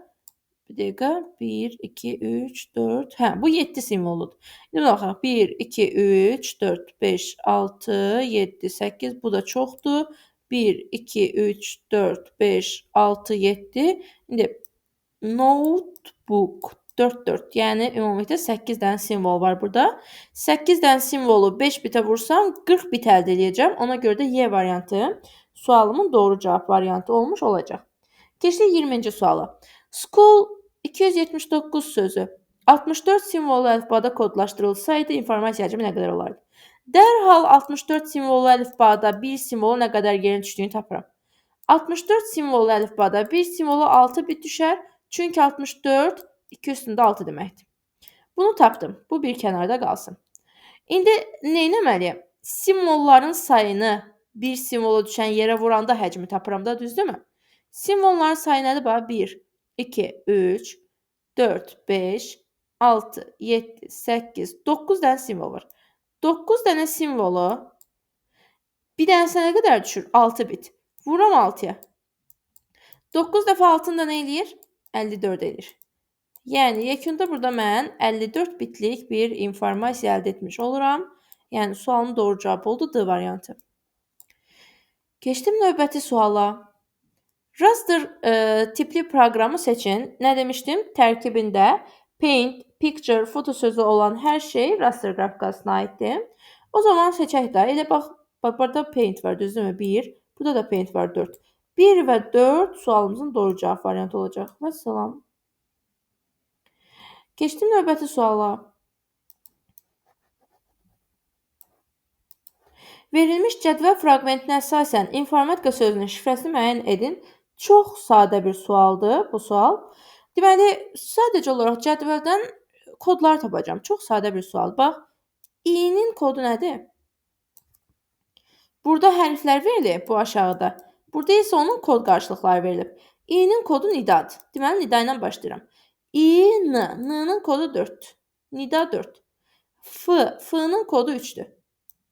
Bir dəqiqə, 1, 2, 3, 4, bu 7 simvolludur. İndi baxaq, 1, 2, 3, 4, 5, 6, 7, 8, bu da çoxdur. 1, 2, 3, 4, 5, 6, 7. İndi notebook 4, 4. Yəni ümumilikdə 8 dənə simvol var burada. 8 dənə simvolu 5 bitə vursam 40 bit əldə edəcəm. Ona görə də Y variantı sualımın doğru cavab variantı olmuş olacaq. Keçdik 20-ci suala. School 279 sözü 64 simvollu əlifbada kodlaşdırılsaydı informasiya həcmi nə qədər olardı? Dərhal 64 simvollu əlifbada bir simvolu nə qədər yerin düşdüyünü tapıram. 64 simvollu əlifbada bir simvolu 6 bit düşər. Çünki 64 2 üstündə 6 deməkdir. Bunu tapdım. Bu bir kənarda qalsın. İndi nə etməliyəm? Simvolların sayını bir simvolu düşən yerə vuranda həcmi tapıram da, düzdürmü? Simvolların sayı nədir? Bax, 1, 2, 3, 4, 5, 6, 7, 8, 9 dənə simvol var. 9 dənə simvolu bir dənəsə nə qədər düşür? 6 bit. Vururam 6-ya. 9 dəfə 6-nı da nə eləyir? 54 eləyir. Yəni, yekunda burada mən 54 bitlik bir informasiya əldə etmiş oluram. Yəni, sualın doğru cavabı oldu D variantı. Keçdim növbəti suala. Raster tipli proqramı seçin. Nə demişdim? Tərkibində Paint, Picture, Photo sözü olan hər şey raster qrafikasına aiddir. O zaman seçək də. Elə bax, burada Paint var, düzdürmü? 1. Burada da Paint var, 4. 1 və 4 sualımızın doğru cavab variantı olacaq. Vəssalam. Keçdim növbəti suala. Verilmiş cədvəl fraqmentinə əsasən informatika sözünün şifrəsini müəyyən edin. Çox sadə bir sualdır bu sual. Deməli, sadəcə olaraq cədvəldən kodları tapacağam. Çox sadə bir sual. Bax, i-nin kodu nədir? Burada hərflər verilib bu aşağıda. Burada isə onun kod qarşılıqları verilib. i-nin kodu nidadır. Deməli, nida ilə başlayıram. i-n, n-nın kodu 4. Nida 4. F-nın kodu 3-dür.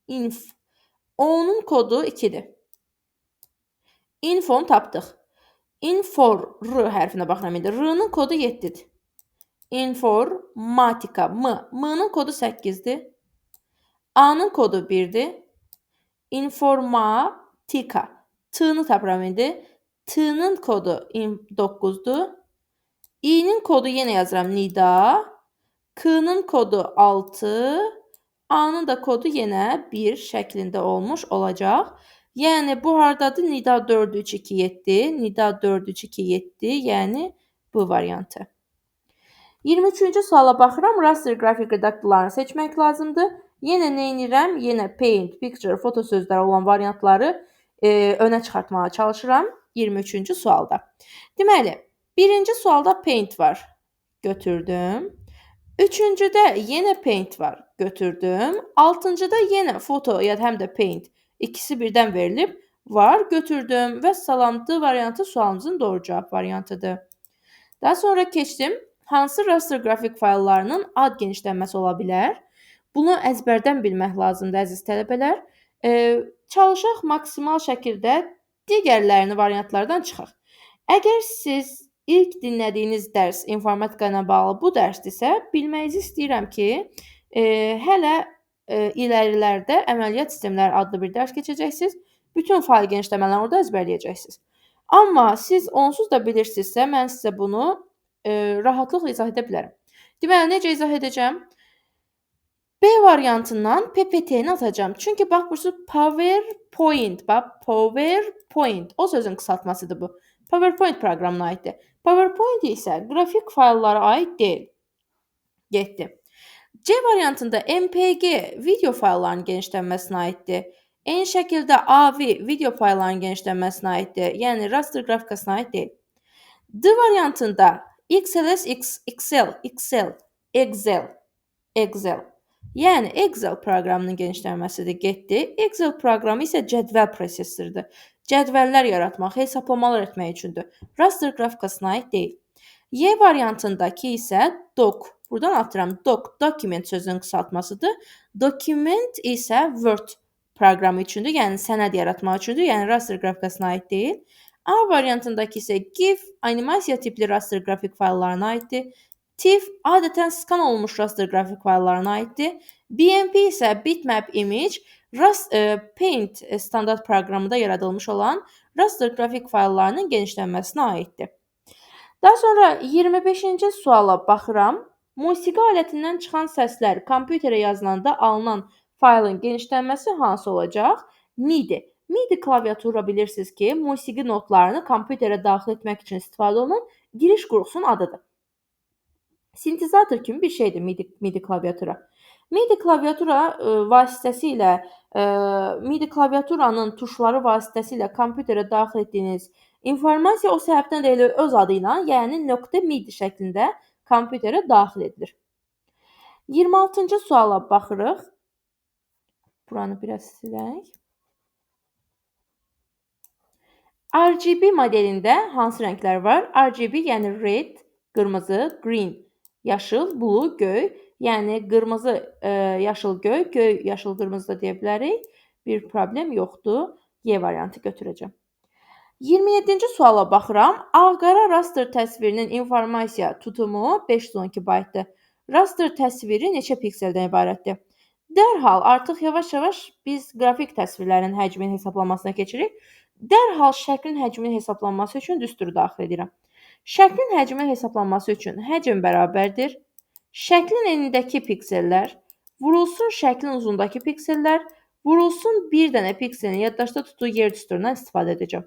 Inf. O-nun kodu 2-dir. Infonu tapdıq. Infor, R hərfinə baxıram indi. R-nın kodu 7-dir. Informatika, M. M-nın kodu 8-dir. A-nın kodu 1-dir. İnformatika. T-nı tapıram indi. T-nın kodu 9-dur. I-nin kodu yenə yazıram nida. K-nın kodu 6. A-nın da kodu yenə 1 şəklində olmuş olacaq. Yəni, bu haradadır? Nida 4, 3, 2, 7. Nida 4, 3, 2, 7. Yəni, bu variantı. 23-cü suala baxıram. Raster qrafik redaktorlarını seçmək lazımdır. Yenə nə edirəm? Yenə Paint, Picture, Photo sözləri olan variantları önə çıxartmağa çalışıram 23-cü sualda. Deməli, birinci sualda Paint var. Götürdüm. Üçüncüdə yenə Paint var. Götürdüm. Altıncıda yenə Photo ya həm də Paint. İkisi birdən verilib. Var. Götürdüm. Və salam D variantı sualımızın doğru cavab variantıdır. Daha sonra keçdim. Hansı raster qrafik fayllarının ad genişlənməsi ola bilər? Bunu əzbərdən bilmək lazımdır, əziz tələbələr. Çalışaq maksimal şəkildə digərlərini variantlardan çıxaq. Əgər siz ilk dinlədiyiniz dərs informatika ilə bağlı bu dərsdirsə, bilməyinizi istəyirəm ki, hələ irəlilərdə əməliyyat sistemləri adlı bir dərs keçəcəksiniz. Bütün fayl genişləmələrini orada əzbərləyəcəksiniz. Amma siz onsuz da bilirsinizsə, mən sizə bunu rahatlıqla izah edə bilərəm. Deməli, necə izah edəcəm? B variantından PPT-ni atacağım. Çünki bax, burası PowerPoint. Bax, PowerPoint. O sözün qısaltmasıdır bu. PowerPoint proqramına aiddir. PowerPoint isə qrafik fayllara aid deyil. Getdi. C variantında MPG video fayllarının genişlənməsinə aiddir. Eyni şəkildə AV video fayllarının genişlənməsinə aiddir. Yəni, raster qrafikasına aid deyil. D variantında XLS, Excel. Yəni, Excel proqramının genişlənməsidir, getdi. Excel proqramı isə cədvəl prosesoridir. Cədvəllər yaratmaq, hesablamalar etmək üçündür. Raster qrafikasına aid deyil. Y variantındakı isə doc. Buradan atıram. Document sözünün qısaltmasıdır. Document isə Word proqramı üçündür. Yəni, sənəd yaratmaq üçündür. Yəni, raster qrafikasına aid deyil. A variantındakı isə GIF, animasiya tipli raster qrafik fayllarına aiddir. TIFF adətən skan olunmuş raster qrafik fayllarına aiddir. BMP isə bitmap image, Paint standart proqramında yaradılmış olan raster qrafik fayllarının genişlənməsinə aiddir. Daha sonra 25-ci suala baxıram. Musiqi alətindən çıxan səslər kompüterə yazılanda alınan faylın genişlənməsi hansı olacaq? MIDI. MIDI klaviatura bilirsiniz ki, musiqi notlarını kompüterə daxil etmək üçün istifadə olunan giriş qurğusunun adıdır. Sintezator kimi bir şeydir MIDI klaviatura. MIDI klaviatura vasitəsilə, MIDI klaviaturanın tuşları vasitəsilə kompüterə daxil etdiyiniz informasiya o səbəbdən də elə öz adı ilə, yəni .MIDI şəklində kompüterə daxil edilir. 26-cı suala baxırıq. Buranı biraz silək. RGB modelində hansı rənglər var? RGB yəni red, qırmızı, green, yaşıl, blue, göy. Yəni qırmızı, yaşıl, göy, göy, yaşıl, qırmızı da deyə bilərik. Bir problem yoxdur. Y variantı götürəcəm. 27-ci suala baxıram. Ağ-qara raster təsvirinin informasiya tutumu 512 baytdır. Raster təsviri neçə pikseldən ibarətdir? Dərhal artıq yavaş-yavaş biz qrafik təsvirlərin həcminin hesablamasına keçirik. Dərhal şəklin həcminin hesablanması üçün düsturu daxil edirəm. Şəklin həcminin hesablanması üçün həcm bərabərdir. Şəklin enindəki piksellər vurulsun şəklin uzundakı piksellər, vurulsun bir dənə pikselin yaddaşda tutduğu yer düsturundan istifadə edəcəm.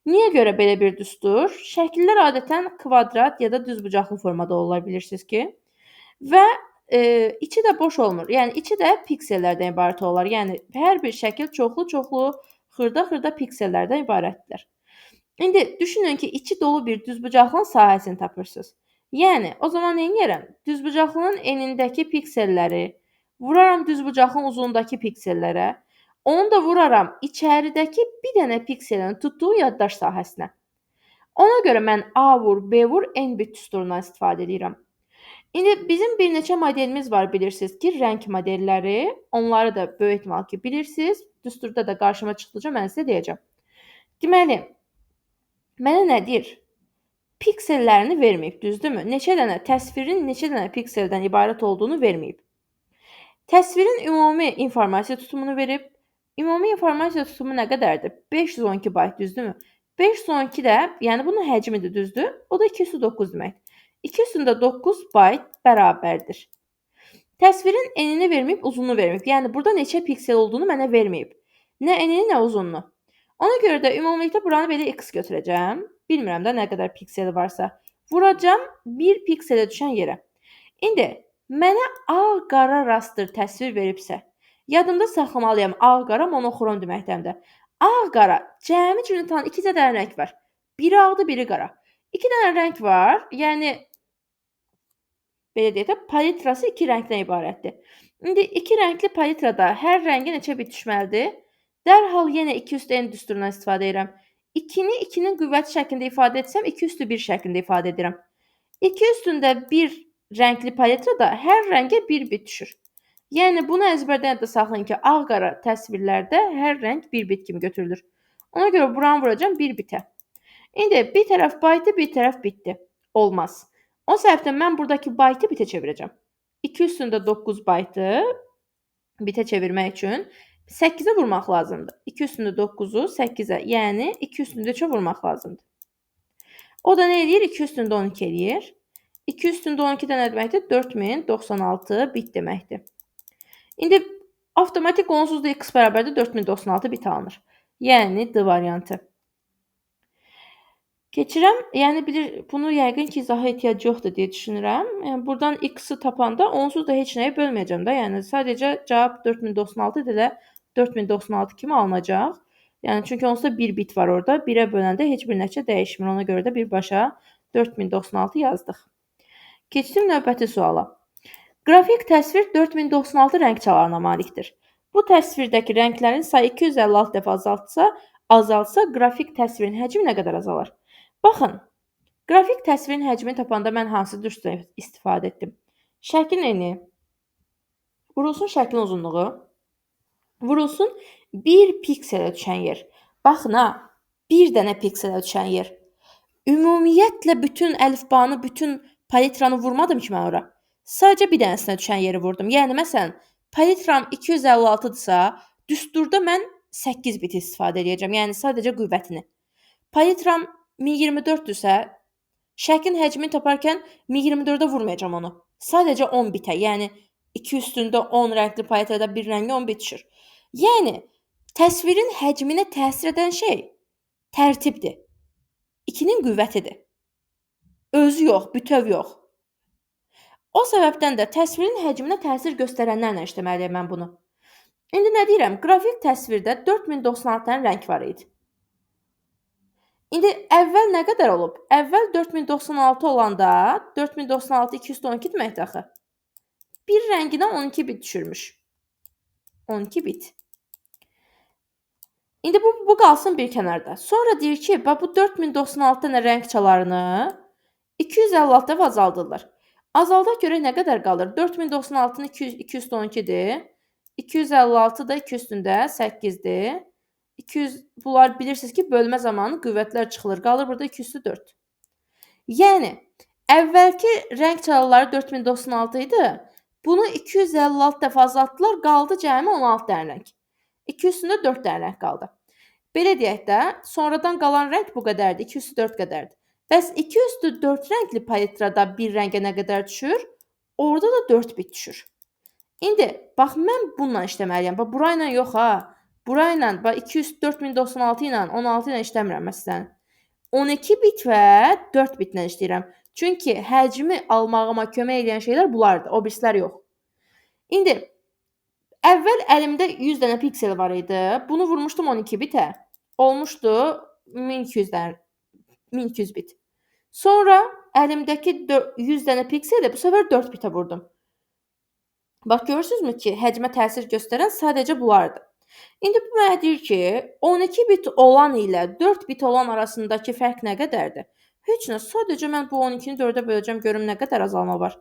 Niyə görə belə bir düstur? Şəkillər adətən kvadrat ya da düzbucaqlı formada ola bilirsiniz ki, və içi də boş olmur. Yəni içi də piksellərdən ibarət olar. Yəni hər bir şəkil çoxlu-çoxlu, xırda-xırda piksellərdən ibarətdir. İndi düşünün ki, içi dolu bir düzbucaqlının sahəsini tapırsınız. Yəni o zaman nə edərəm? Düzbucaqlının enindəki pikselləri vuraram düzbucaqlının uzundakı piksellərə. Onu da vuraram içəridəki bir dənə pikselin tutduğu yaddaş sahəsinə. Ona görə mən A vur, B vur, N bit düsturundan istifadə edirəm. İndi bizim bir neçə modelimiz var bilirsiniz ki, rəng modelləri. Onları da böyük ehtimal ki bilirsiniz. Düsturda da qarşıma çıxdıqca mən sizə deyəcəm. Deməli, mənə nə deyir? Piksellərini verməyib, düzdürmü? Təsvirin neçə dənə pikseldən ibarət olduğunu verməyib. Təsvirin ümumi informasiya tutumunu verib. Ümumi informasiya tutumu nə qədərdir? 512 bayt, düzdürmü? 512 də, yəni bunun həcmidir, düzdür? O da 209 deməkdir. 209 bayt bərabərdir. Təsvirin enini verməyib, uzunluğunu verməyib. Yəni burada neçə piksel olduğunu mənə verməyib. Nə enini, nə uzunluğunu. Ona görə də ümumilikdə buranı belə x götürəcəm. Bilmirəm də nə qədər pikseli varsa. Vuracam bir pikselə düşən yerə. İndi mənə ağ-qara raster təsvir veribsə, yadımda saxlamalıyam, ağ-qara monoxrom deməkdəndir. Ağ-qara cəmi cümlətanı 2 dənə rəng var. Biri ağdır, biri qara. 2 dənə rəng var, yəni belə deyək də, palitrası 2 rəngdən ibarətdir. İndi 2 rəngli palitrada hər rəngə neçə bit düşməlidir? Dərhal yenə 2 üstü n düsturundan istifadə edirəm. 2-ni 2-nin qüvvəti şəklində ifadə etsəm, 2 üstü 1 şəklində ifadə edirəm. 2 üstündə 1 rəngli palitrada hər rəngə 1 bit düşür. Yəni bunu əzbərdən yadda saxlayın ki, ağ-qara təsvirlərdə hər rəng 1 bit kimi götürülür. Ona görə buranı vuracam 1 bitə. İndi bir tərəf baytdır, bir tərəf bitdir. Olmaz. O səbəbdən mən buradakı baytı bitə çevirəcəm. 2 üstündə 9 baytı bitə çevirmək üçün 8-ə vurmaq lazımdır. 2 üstündə 9-u 8-ə, yəni 2 üstündə 3-ə vurmaq lazımdır. O da nə edir? 2 üstündə 12 edir. 2 üstündə 12 də nə deməkdir? 4096 bit deməkdir. İndi avtomatik onsuz da x bərabərdir 4096 bit alınır. Yəni D variantı. Keçirəm. Yəni bunu yəqin ki, izaha ehtiyac yoxdur deyə düşünürəm. Yəni buradan x-i tapanda onsuz da heç nəyi bölməyəcəm də. Yəni sadəcə cavab 4096 ilə 4096 kimi alınacaq. Yəni çünki onsuz da 1 bit var orada. 1-ə böləndə heç bir nəticə dəyişmir. Ona görə də birbaşa 4096 yazdıq. Keçdim növbəti suala. Qrafik təsvir 4096 rəng çalarına malikdir. Bu təsvirdəki rənglərin sayı 256 dəfə azaltsa, qrafik təsvirin həcmi nə qədər azalar? Baxın, qrafik təsvirin həcmini tapanda mən hansı düsturdan istifadə etdim? Şəklin eni, vurulsun şəklin uzunluğu, vurulsun bir pikselə düşən yer. Baxın ha, bir dənə pikselə düşən yer. Ümumiyyətlə bütün əlifbanı, bütün palitranı vurmadım ki mən ora. Sadəcə bir dənəsinə düşən yeri vurdum. Yəni məsələn, palitram 256-dırsa, düsturda mən 8 bit istifadə edəcəm. Yəni sadəcə qüvvətini. Palitram 1024-dürsə, şəklin həcmini taparkən 1024-də vurmayacam onu. Sadəcə 10 bitə. Yəni 2 üstündə 10 rəngli palitrada bir rəngə 10 bit düşür. Yəni təsvirin həcminə təsir edən şey tərtibdir. 2-nin qüvvətidir. Özü yox, bütöv yox. O səbəbdən də təsvirin həcminə təsir göstərənlərlə işləməliyəm mən bunu. İndi nə deyirəm? Qrafik təsvirdə 4096 dənə rəng var idi. İndi əvvəl nə qədər olub? Əvvəl 4096 olanda 4096 212 deməkdir axı. Bir rənginə 12 bit düşürmüş. 12 bit. İndi bu qalsın bir kənarda. Sonra deyir ki, bax bu 4096 dənə rəng çalarını 256 dəfə azaldırlar. Azaldaq görək nə qədər qalır? 4096-nın 212-dir. 256 da 2 üstündə 8-dir. 200 bunlar bilirsiniz ki, bölmə zamanı qüvvətlər çıxılır. Qalır burada 2 üstü 4. Yəni əvvəlki rəng çalarları 4096 idi. Bunu 256 dəfə azaltdılar, qaldı cəmi 16 dənə rəng. 2 üstündə 4 dənə rəng qaldı. Belə deyək də, sonradan qalan rəng bu qədərdir, 2 üstü 4 qədərdir. Bəs 2 üstü 4 rəngli palitrada bir rəngə nə qədər düşür? Orada da 4 bit düşür. İndi bax mən bununla işləməliyəm. Bax bura ilə yox ha. Bura ilə bax 2 üstü 4096 ilə 16 ilə işləmirəm məsələn. 12 bit və 4 bitlə işləyirəm. Çünki həcmi almağıma kömək edən şeylər bunlardır, o birislər yox. İndi əvvəl əlimdə 100 dənə piksel var idi. Bunu vurmuşdum 12 bitə. Olmuşdu 1200 dənə 1200 bit. Sonra əlimdəki 100 dənə pikseli bu səfər 4 bitə vurdum. Bax görürsünüzmü ki, həcmə təsir göstərən sadəcə bunlardır. İndi bu mənə deyir ki, 12 bit olan ilə 4 bit olan arasındakı fərq nə qədərdir? Heç nə, sadəcə mən bu 12-ni 4-ə böləcəm, görüm nə qədər azalma var.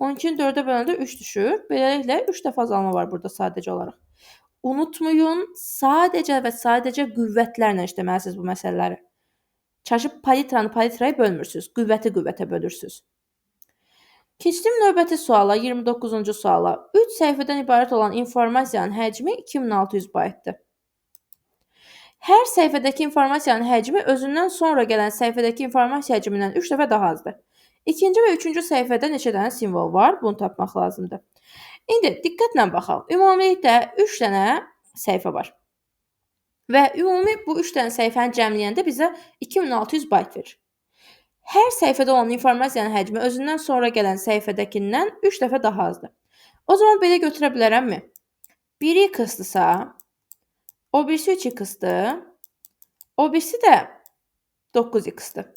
12-ni 4-ə böləndə 3 düşür. Beləliklə 3 dəfə azalma var burada sadəcə olaraq. Unutmayın, sadəcə və sadəcə qüvvətlərlə işləməlisiniz bu məsələləri. Çaşıb palitranı palitraya bölmürsünüz, qüvvəti qüvvətə bölürsünüz. Keçdim növbəti suala, 29-cu suala. 3 səhifədən ibarət olan informasiyanın həcmi 2600 baytdır. Hər səhifədəki informasiyanın həcmi özündən sonra gələn səhifədəki informasiya həcmindən 3 dəfə daha azdır. İkinci və üçüncü səhifədə neçə dənə simvol var? Bunu tapmaq lazımdır. İndi diqqətlə baxaq. Ümumilikdə 3 dənə səhifə var. Və ümumi bu 3 dənə səhifəni cəmləyəndə bizə 2600 bayt verir. Hər səhifədə olan informasiyanın həcmi özündən sonra gələn səhifədəkindən 3 dəfə daha azdır. O zaman belə götürə bilərəmmi? Biri x-dırsa, o birisi 3x-dır, o birisi də 9x-dır.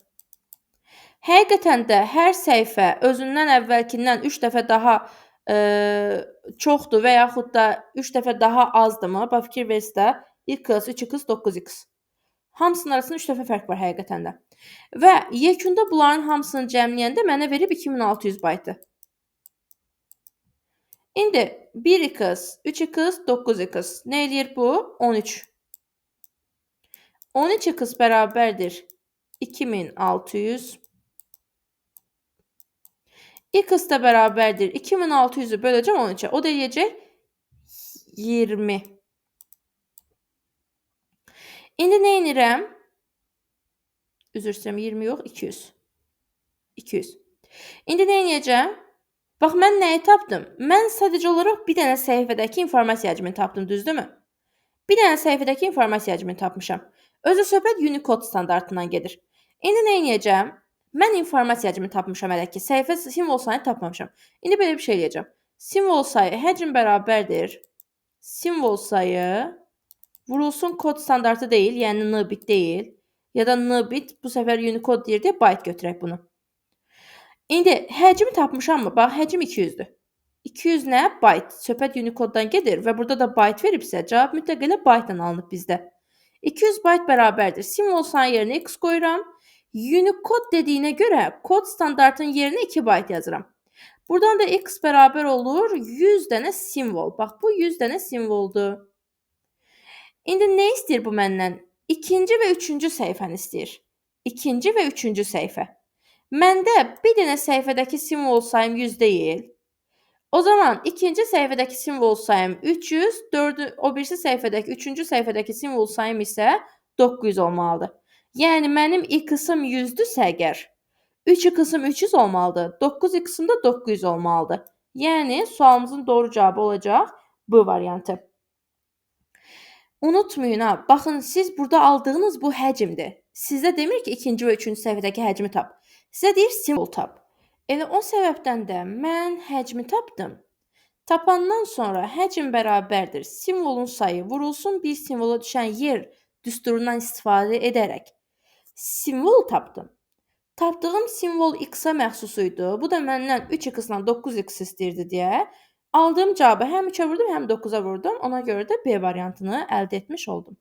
Həqiqətən də hər səhifə özündən əvvəlkindən 3 dəfə daha çoxdur və yaxud da 3 dəfə daha azdırmı? Bax fikir versiniz də x, 3x, 9x. Hamısının arasında 3 dəfə fərq var həqiqətən də. Və yekunda bunların hamısını cəmləyəndə mənə verib 2600 baytı. İndi 1x, 3x, 9x. Nə eləyir bu? 13. 13x bərabərdir 2600. X da bərabərdir 2600-ü böləcəm 13-ə. O da eləyəcək 20. İndi nə edirəm? Üzr istəyirəm, 20 yox, 200. 200. İndi nə edəcəm? Bax, mən nəyi tapdım? Mən sadəcə olaraq bir dənə səhifədəki informasiya həcmini tapdım, düzdürmü? Bir dənə səhifədəki informasiya həcmini tapmışam. Özü söhbət Unicode standartından gedir. İndi nə edəcəm? Mən informasiya həcmini tapmışam hələ ki, səhifə simvol sayını tapmamışam. İndi belə bir şey eləyəcəm. Simvol sayı həcm bərabərdir. Simvol sayı vurulsun kod standartı deyil, yəni n-bit deyil. Ya da n-bit bu səfər Unicode deyir deyə byte götürək bunu. İndi həcmi tapmışam mı? Bax, həcm 200-dür. 200 nə? Byte. Söhbət Unicode-dan gedir və burada da byte veribsə, cavab mütləq elə byte-dan alınıb bizdə. 200 byte bərabərdir. Simvol sayı yerinə x qoyuram. Unicode dediyinə görə kod standartının yerinə 2 byte yazıram. Buradan da x bərabər olur 100 dənə simvol. Bax, bu 100 dənə simvoldur. İndi nə istəyir bu məndən? İkinci və üçüncü səhifəni istəyir. İkinci və üçüncü səhifə. Məndə bir dənə səhifədəki simvol sayım 100 deyil. O zaman ikinci səhifədəki simvol sayım 300, o birisi səhifədəki, üçüncü səhifədəki simvol sayım isə 900 olmalıdır. Yəni mənim x-ım 100-dürsə əgər, 3x-ım 300 olmalıdır, 9x-ım da 900 olmalıdır. Yəni sualımızın doğru cavabı olacaq bu variantı. Unutmayın ha, baxın siz burada aldığınız bu həcmdir. Sizdə demir ki, ikinci və üçüncü səhifədəki həcmi tap. Sizə deyir simvol tap. Elə o səbəbdən də mən həcmi tapdım. Tapandan sonra həcm bərabərdir. Simvolun sayı vurulsun bir simvola düşən yer düsturundan istifadə edərək simvol tapdım. Tapdığım simvol x-a məxsusuydu. Bu da məndən 3x-la 9x istəyirdi deyə aldığım cavabı həm 3-ə vurdum, həm 9-a vurdum. Ona görə də B variantını əldə etmiş oldum.